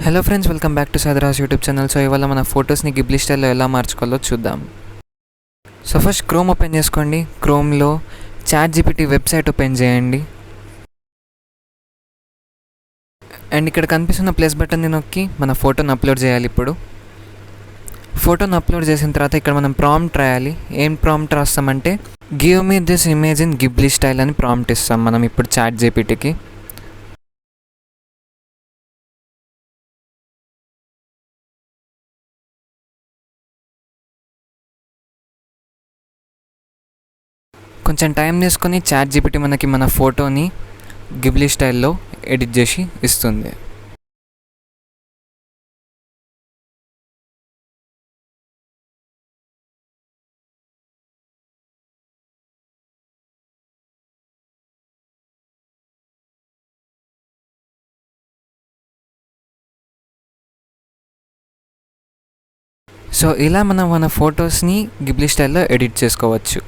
Hello friends, welcome back to Sadaras YouTube channel. So ఇవాళ మన ఫొటోస్ని గిబ్లీ స్టైల్లో ఎలా మార్చుకోవాలో చూద్దాం. సో ఫస్ట్ క్రోమ్ ఓపెన్ చేసుకోండి. క్రోమ్లో చాట్ జీపీటీ వెబ్సైట్ ఓపెన్ చేయండి. అండ్ ఇక్కడ కనిపిస్తున్న ప్లస్ బటన్ని నొక్కి మన ఫోటోని అప్లోడ్ చేయాలి. ఇప్పుడు ఫోటోని అప్లోడ్ చేసిన తర్వాత ఇక్కడ మనం ప్రాంప్ట్ రాయాలి. ఏం ప్రాంప్ట్ రాస్తామంటే give me this image in Ghibli style అని ప్రాంప్ట్ ఇస్తాం మనం ఇప్పుడు చాట్ జీపీటీకి. కొంచెం టైం తీసుకొని చాట్ జీపీటీ మనకి మన ఫోటోని గిబ్లీ స్టైల్లో ఎడిట్ చేసి ఇస్తుంది. సో ఇలా మనం మన ఫొటోస్ని గిబ్లీ స్టైల్లో ఎడిట్ చేసుకోవచ్చు.